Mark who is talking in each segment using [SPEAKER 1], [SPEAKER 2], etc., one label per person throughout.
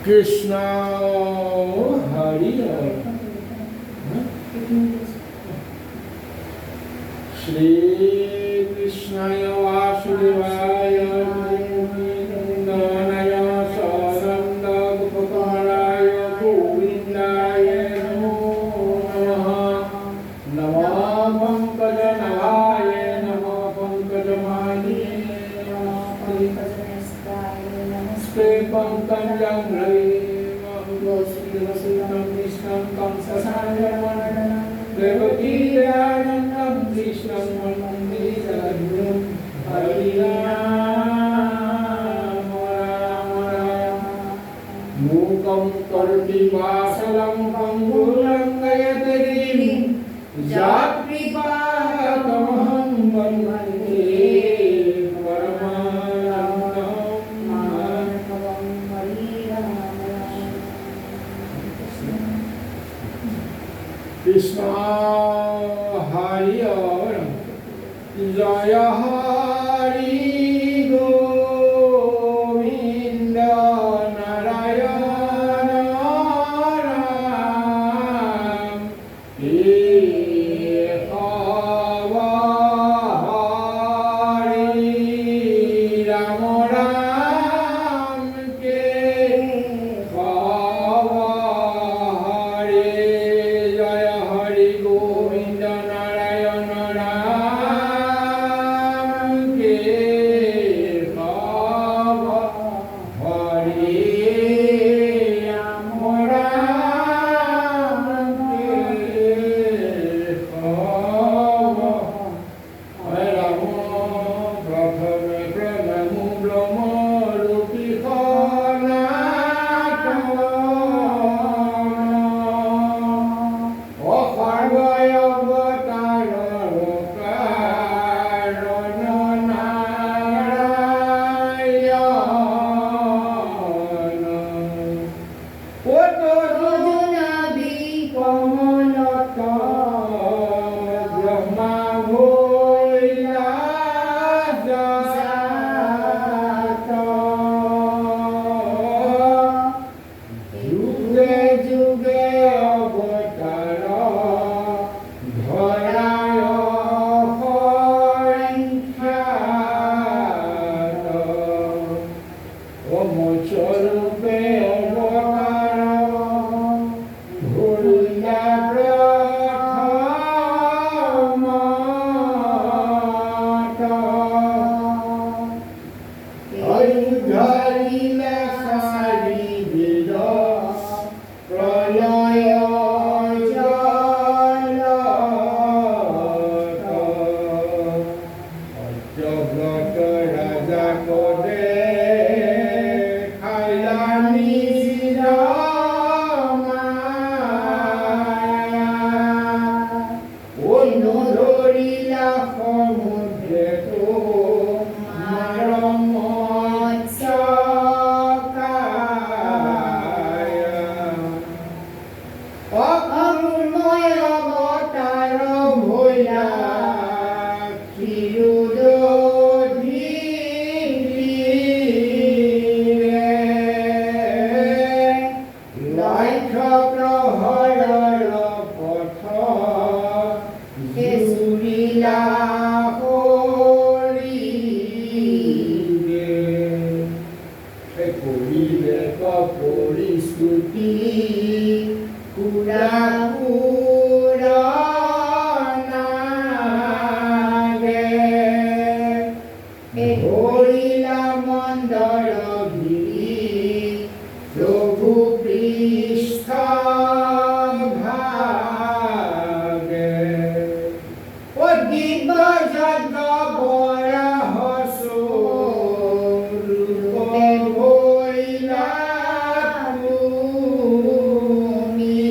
[SPEAKER 1] Krishna Hari Shri Krishna Vasudevaya Nandaya Saranda Gopakaraya Govindaya Namo Pankajanaya Namo Pankajamani Namaste Pankajam Gosvidvasitam Vishnam Kamsasanjam Devaki Dayanam Vishnam Mandi Sadhuram Harinam Mukam Karti Vasalam Pangulam Gayatri Jatvipa Tamaham Vande Krishna Hari Jaya Hari Govinda Narayana Ram Ekava Hari Ram Ram Ke Kava Hari Jaya Hari Govinda Narayana Ram Ke Kava Hari Ram Ram Ke Kava Hare Rama Prathame Pranamu Brahma Rupikana Okharvaya Avatara Karana Narayana Uttarajunabi Kamanata Brahma Hoila Jata Juge Juge Avatara Dharaya Khaita Omocharupe Avatara Bhulya Prathamata Ayudharila Sari Vida Pralaya Jalata Jagrata Raja Kode Kailani Siddhamaya Onodorila Samudreto Maramotsakaya Akarunoya Avatara Bhoya Kirudodhire Laika Prahara Patha Jesurila Horire Koribe Kapori Stuti Kura Kura Nage Horila Mandara Giri Prabhu Krishna Bhage Odibha Jagga Bora Haso Rupa Bhoila Muni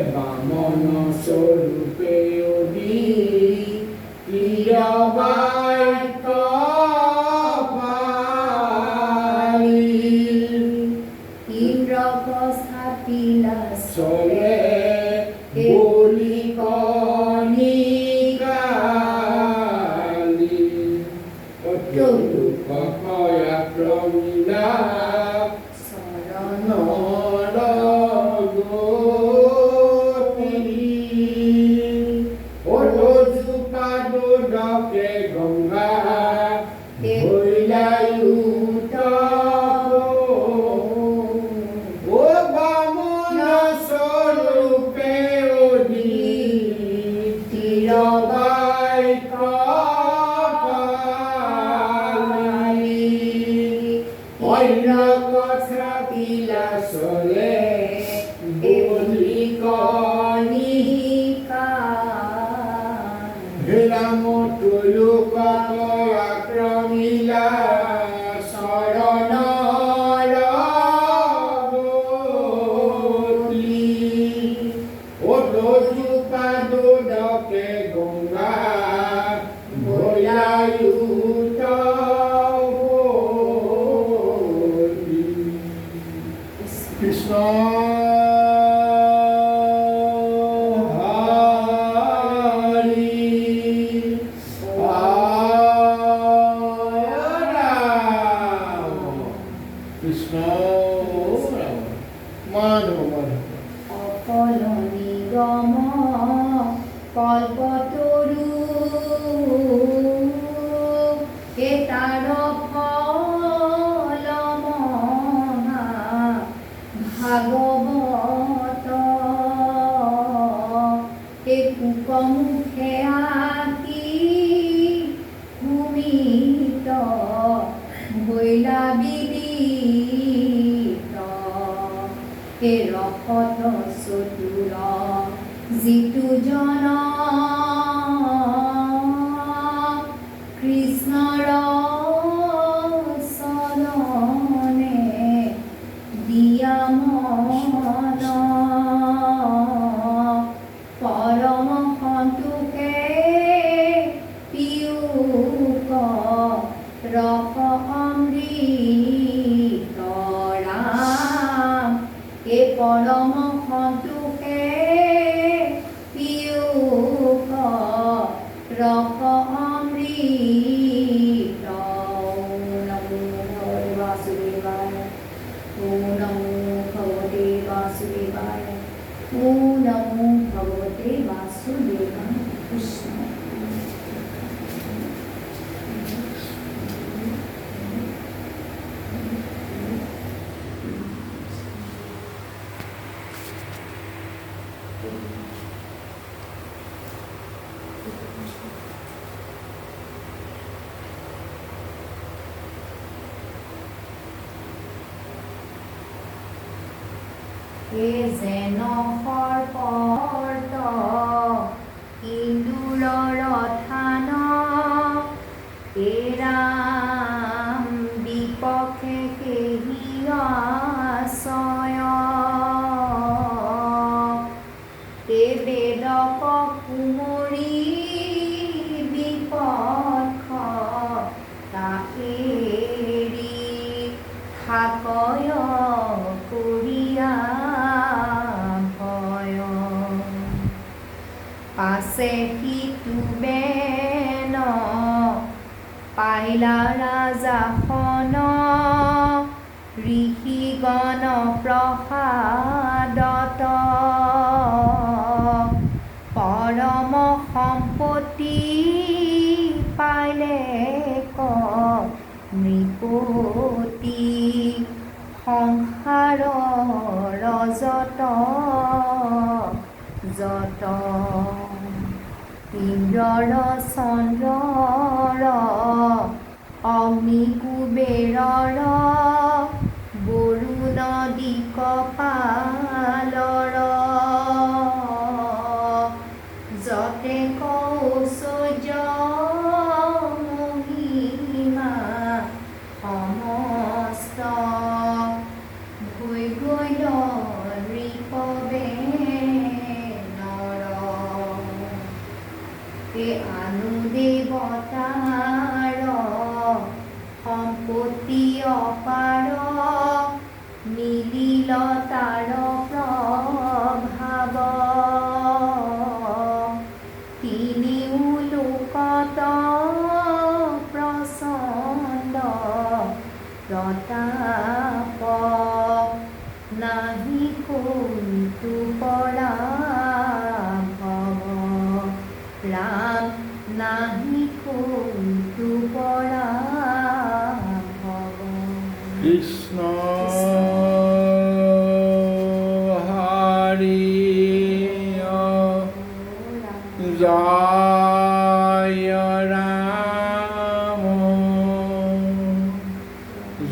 [SPEAKER 1] বামন স্বরূপে অধি বাক্য
[SPEAKER 2] ইন্দ্র প্রস্থাপিলা
[SPEAKER 1] চলে বলি কণিকালি কয়া প্রমিলা
[SPEAKER 2] শরণ
[SPEAKER 1] ডকে গঙ্গা হইলায়ুত ও বামন স্বরূপে অধি বাক্য অন্য কথা বিলাসলে বলি কণিকা রাম তুলুক আক্রমিলা শরণ ডকে গঙ্গা ভয়ায়ুত কৃষ্ণ
[SPEAKER 2] অকল নিগম কল্পতরু এটার ফল মহা ভাগবত কুকমুখে আকি ভূমিত ভৈলা বিদিত ৰসত চতুৰ যিটো জন কৃষ্ণৰ চৰণে দিয়া মন পৰম সন্তোষে পিয়ুষ ৰস অমৃত ৰাম পৰম সন্তোষে পিয়ুষ ৰস অমৃত নমো ভগৱতে বাসুদেৱায় নমো ভগৱতে বাসুদেৱায় নমো ভগৱতে বাসুদেৱায় কৃষ্ণ যেন সৰ্পৰ্ত ইন্দুৰৰ থান ৰাম বিপক্ষে কেহি আশ্ৰয় বেদক কুমৰী বিপক্ষ তাকেৰি থাকয় কৰিয়া পাছে সিটো বেন পাইলা ৰাজাখন ঋষিগণ প্ৰসাদত পৰম সম্পত্তি পাইলে ক নৃপতি সংসাৰৰ যত যত ইন্দ্ৰৰ চন্দ্ৰৰ অগ্নি কুবেৰৰ বৰুণ দিকপালৰ যতে কৌশল্য মহিমা সম অৱতাৰ সম্পত্তি অপাৰ মিলিল তাৰ প্ৰভাৱ তিনিও লোকত প্ৰচণ্ড প্ৰতাপ নাহি কোনটো পৰাভৱ ৰাম নাহি কোনটো পৰাভৱ
[SPEAKER 1] কৃষ্ণ হৰি জয় ৰাম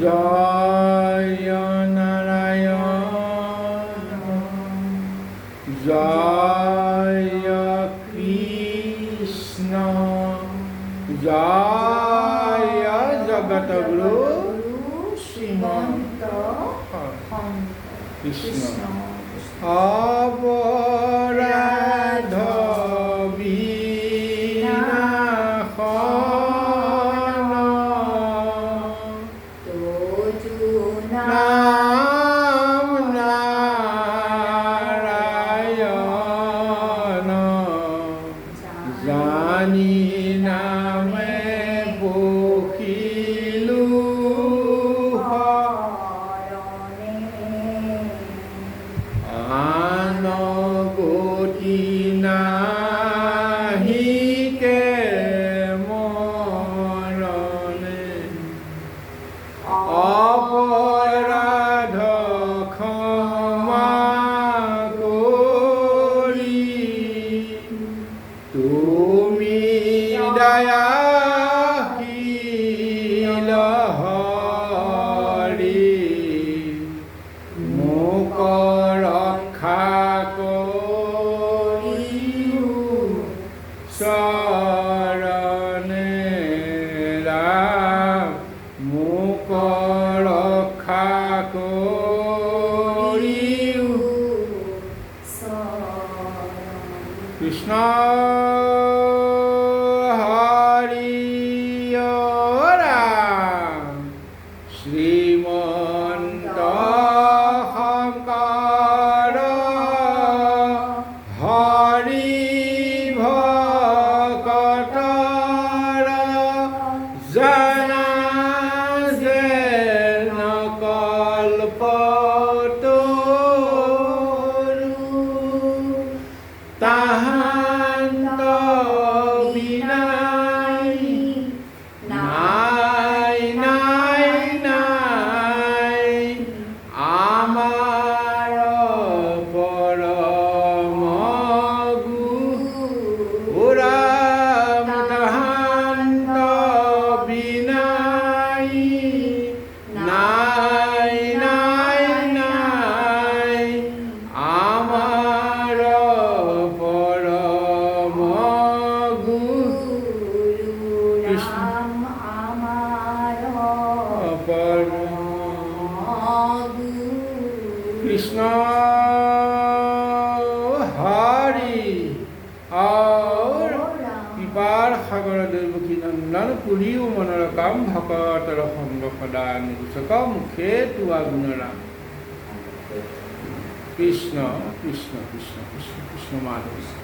[SPEAKER 1] জয় নাৰায়ণ জয় কৃষ্ণ জয় জগতগুৰু শ্ৰীমন্ত কৃষ্ণ অপৰাধ বিনাশন নাম নাৰায়ণ জানি নামে বকিলো আন গতি নাহিকে মৰণে অপৰাধ ক্ষমা কৰি তুমি দয়াশীল হৰি মোক ৰক্ষা কৰিও চৰণে ৰাম মোক ৰক্ষা কৰিও কৃষ্ণ হৰি ৰাম শ্ৰীমন্ত শংকৰ হৰি ভকতৰ জনা যেন কল্পতৰু তাহান্ত বিনাই নাই নাই নাই আমাৰ পৰম গুৰু ৰাম তাহান্ত বিনাই নাই নাই নাই আমাৰ পৰম গুৰু
[SPEAKER 2] ৰাম আমাৰ
[SPEAKER 1] কৃষ্ণ হৰি কৃপাৰ সাগৰ দৈৱকী নন্দন পুৰীও মনৰ কাম ভকতৰ সংগ সদা নিগুচক মুখে তোৱা গুণৰাম কৃষ্ণ কৃষ্ণ কৃষ্ণ কৃষ্ণ কৃষ্ণ মাধৱ